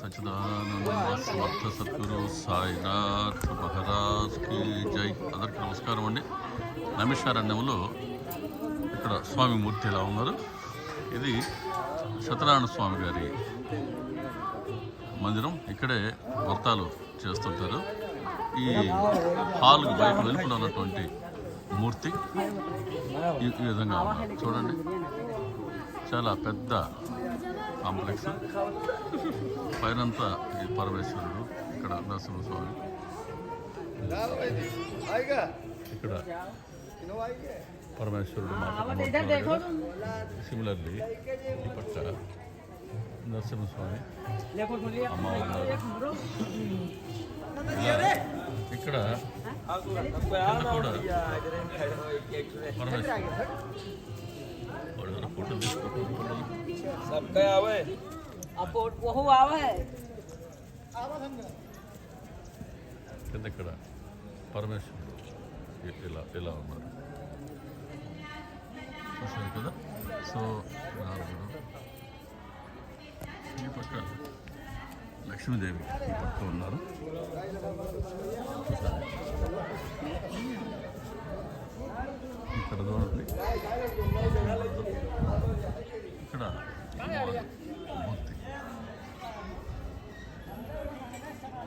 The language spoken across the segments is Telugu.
సచిదానంద సమర్థ సద్గురు సాయినాథ్ మహారాజ్కి జై. అందరికీ నమస్కారం అండి. నైమిషారణ్యంలో ఇక్కడ స్వామి మూర్తి ఎలా ఉన్నారు. ఇది సత్యనారాయణ స్వామి గారి మందిరం. ఇక్కడే వ్రతాలు చేస్తుంటారు. ఈ హాల్కు బయట వెలుపల ఉన్నటువంటి మూర్తి ఈ విధంగా ఉన్నారు. చూడండి, చాలా పెద్ద కాంప్లెక్స్. పైనంతా ఈ పరమేశ్వరుడు, ఇక్కడ నరసింహస్వామి, ఇక్కడ పరమేశ్వరుడు సిమిలర్లీ ఈ పక్క నరసింహస్వామి అమ్మ ఉన్నారు. ఇక్కడ కూడా పరమేశ్వరుడు ఫోటో తీసుకుంటారు. కింద ఇక్కడ పరమేశ్వరుడు ఇలా ఉన్నారు, చూసారు కదా. సో ఈ పక్క లక్ష్మీదేవి ఈ పక్క ఉన్నారు. ఇక్కడ చూడండి, ఇక్కడ మూర్తి,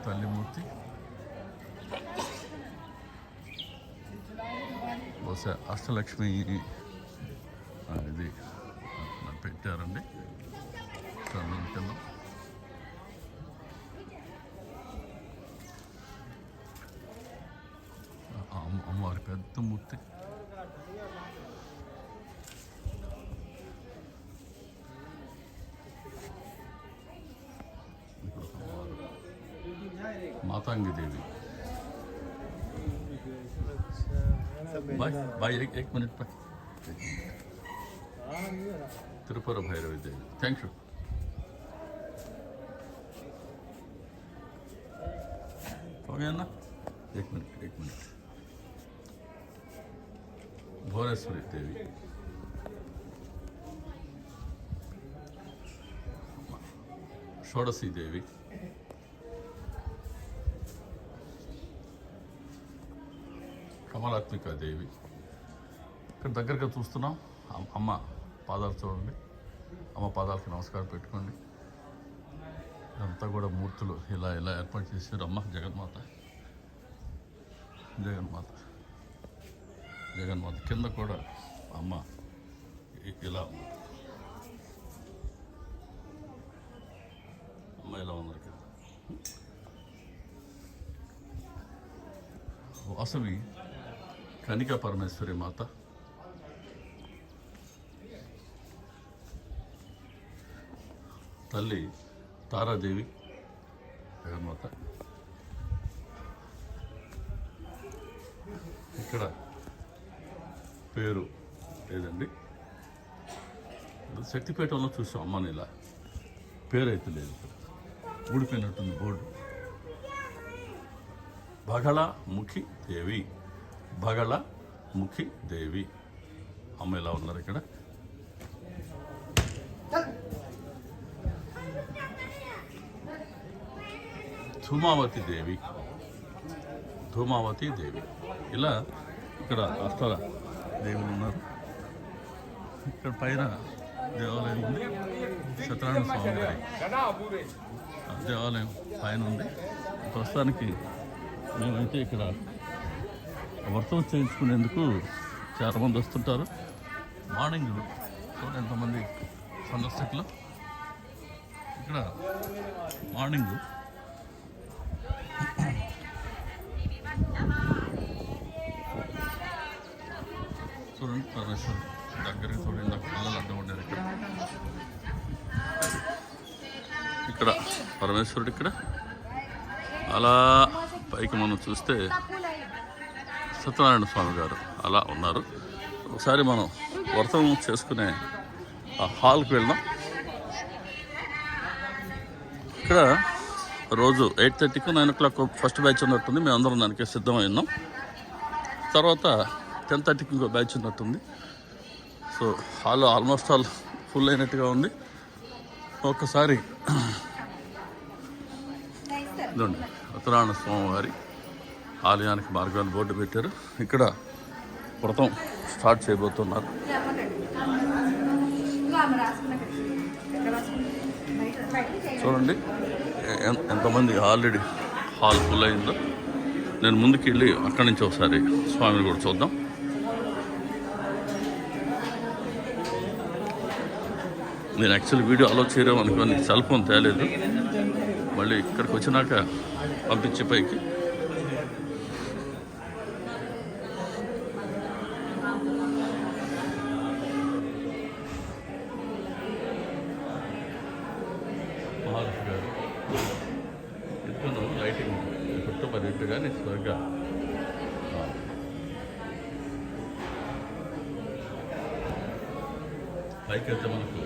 తల్లి మూర్తి. బహుశా అష్టలక్ష్మి ఇది పెట్టారండి కింద. అమ్మవారి పెద్ద మూర్తి. मातांगी देवी. भाई एक मिनट पर. त्रिपुर भैरवी देवी. Thank you. हो गया ना. एक मिनट. भुवनेश्वरी देवी, షోడశీ దేవి, కమలాత్మిక దేవి. ఇక్కడ దగ్గరగా చూస్తున్నాం. అమ్మ పాదాలు చూడండి. అమ్మ పాదాలకి నమస్కారం పెట్టుకోండి. ఇదంతా కూడా మూర్తులు ఇలా ఏర్పాటు చేశారు. అమ్మ జగన్మాత కింద కూడా అమ్మ ఇలా ఉంది. అమ్మ ఇలా ఉన్నారు కింద. వాసవి కనికా పరమేశ్వరి మాత, తల్లి తారాదేవి జగన్మాత. ఇక్కడ పేరు లేదండి, శక్తిపీఠంలో చూసాం అమ్మని. ఇలా పేరు అయితే లేదు, ఇక్కడ ఊడిపోయినట్టుంది బోర్డు. బగళముఖి దేవి అమ్మ ఇలా ఉన్నారు ఇక్కడ. ధూమావతి దేవి ఇలా ఇక్కడ అష్టల దేవులు ఉన్నారు. ఇక్కడ పైన దేవాలయం ఉంది. సత్యనారాయణ స్వామి గారి దేవాలయం పైన ఉంది. ప్రస్తుతానికి మేమైతే ఇక్కడ వ్రతం చేయించుకునేందుకు చాలామంది వస్తుంటారు. మార్నింగ్ చూడండి ఎంతమంది సందర్శకులు. ఇక్కడ మార్నింగ్ చూడండి పరమేశ్వరుడు దగ్గరికి చూడండి. నాకు పిల్లలు అడ్డం ఉండారు. ఇక్కడ పరమేశ్వరుడు ఇక్కడ అలా పైకి మనం చూస్తే సత్యనారాయణ స్వామి గారు అలా ఉన్నారు. ఒకసారి మనం వ్రతం చేసుకునే ఆ హాల్కి వెళ్దాం. ఇక్కడ రోజు 8:30కి 9 o'clock ఫస్ట్ బ్యాచ్ ఉన్నట్టుంది. మేము అందరం దానికి సిద్ధమై ఉన్నాం. తర్వాత 10:30కి ఇంకో బ్యాచ్ ఉన్నట్టుంది. So hall almost all full అయినట్టుగా ఉంది. ఒక్కసారి ఇదండి సత్యనారాయణ స్వామివారి ఆలయానికి మార్గాన్ని బోర్డు పెట్టారు. ఇక్కడ వ్రతం స్టార్ట్ చేయబోతున్నారు. చూడండి ఎంతమంది ఆల్రెడీ హాల్ ఫుల్ అయిందో. నేను ముందుకు వెళ్ళి అక్కడి నుంచి ఒకసారి స్వామిని కూడా చూద్దాం. నేను యాక్చువల్లీ వీడియో అలో చేయడం అనుకోని సెల్ ఫోన్ తేలేదు. మళ్ళీ ఇక్కడికి వచ్చినాక పంపించే పైకి మహర్షి గారు ఇద్దరు లైటింగ్ చుట్టపడినట్టుగానే స్వర్గా పైకి అయితే మనకు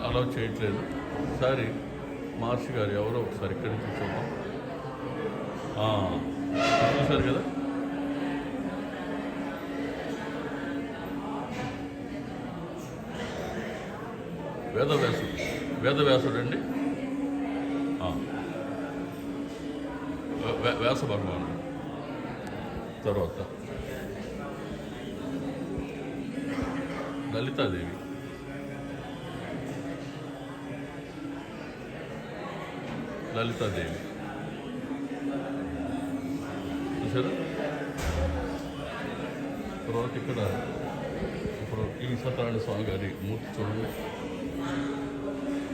అలౌ చేయట్లేదు. ఒకసారి మహర్షి గారు ఎవరో ఒకసారి ఇక్కడి నుంచి చూద్దాం. చూశారు కదా, వేదవ్యాసుడు అండి. వ్యాస భగవానుడు. తర్వాత లలితాదేవి, చూసారా. తర్వాత ఇక్కడ ఇప్పుడు ఈ సత్యనారాయణ స్వామి గారి మూర్తి చూడండి.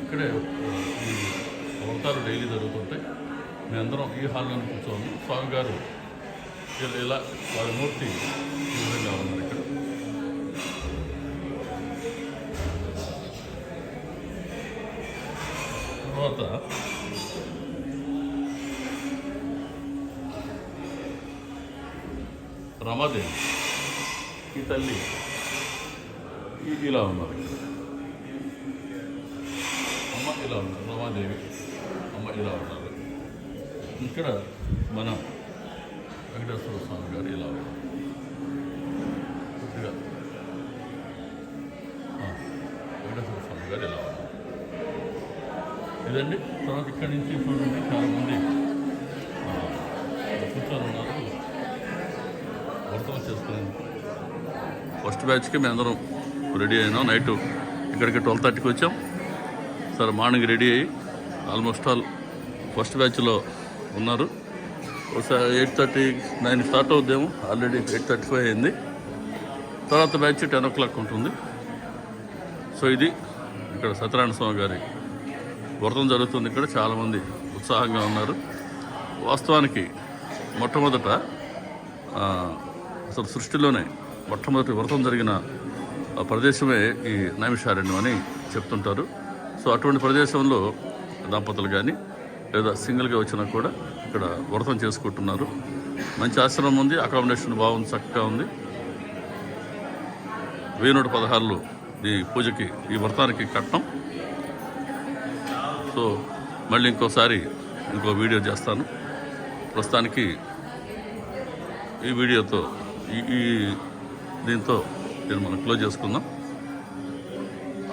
ఇక్కడే ఈ అవతారు డైలీ జరుగుతుంటాయి. మేమందరం ఈ హాల్లో కూర్చోము. స్వామి గారు ఇలా వారి మూర్తి ఈ విధంగా ఉన్నారు. ఇక్కడ తర్వాత రమాదేవి, ఈ తల్లి ఇలా ఉన్నారు. ఇక్కడ అమ్మ ఇలా ఉన్నారు. రమాదేవి అమ్మ ఇలా ఉన్నారు. ఇక్కడ మన వెంకటేశ్వర స్వామి గారు ఇలా ఉన్నారు. కొద్దిగా వెంకటేశ్వర స్వామి గారు ఇలా ఉన్నారు. ఇదండి. తర్వాత ఇక్కడి నుంచి చూడండి చాలామంది కూర్చొని ఉన్నారు వ్రతం చేసుకునేందుకు. ఫస్ట్ బ్యాచ్కి మేము అందరం రెడీ అయినాం. నైట్ ఇక్కడికి 12:30కి వచ్చాం. సరే మార్నింగ్ రెడీ అయ్యి ఆల్మోస్ట్ ఆల్ ఫస్ట్ బ్యాచ్లో ఉన్నారు. ఒకసారి 8:30, 9 స్టార్ట్ అవుద్దేమో. ఆల్రెడీ 8:35 అయింది. తర్వాత బ్యాచ్ 10 o'clock ఉంటుంది. సో ఇది ఇక్కడ సత్యనారాయణ స్వామి గారి వ్రతం జరుగుతుంది. ఇక్కడ చాలామంది ఉత్సాహంగా ఉన్నారు. వాస్తవానికి మొట్టమొదట అసలు సృష్టిలోనే మొట్టమొదటి వ్రతం జరిగిన ప్రదేశమే ఈ నైమిషారణ్యం అని చెప్తుంటారు. సో అటువంటి ప్రదేశంలో దంపతులు కానీ లేదా సింగిల్గా వచ్చినా కూడా ఇక్కడ వ్రతం చేసుకుంటున్నారు. మంచి ఆశ్రమం ఉంది, అకామిడేషన్ బాగుంది, చక్కగా ఉంది. 1116 ఈ పూజకి, ఈ వ్రతానికి కట్నం. సో మళ్ళీ ఇంకోసారి ఇంకో వీడియో చేస్తాను. ప్రస్తుతానికి ఈ వీడియోతో దీంతో నేను మనం క్లోజ్ చేసుకుందాం.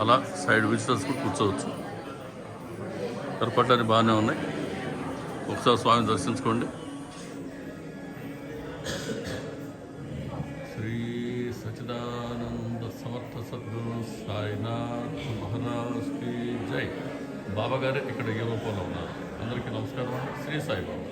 అలా సైడ్ విజిటర్స్ కూడా కూర్చోవచ్చు. ఏర్పాట్లన్నీ బాగానే ఉన్నాయి. ఒకసారి స్వామిని దర్శించుకోండి. శ్రీ సచిదానంద సమర్థ సద్గురు సాయినాథ్ మహారాజ్కి జై. బాబా గారు ఇక్కడ ఏ రూపంలో ఉన్నారు. అందరికీ నమస్కారం అండి. శ్రీ సాయిబాబా.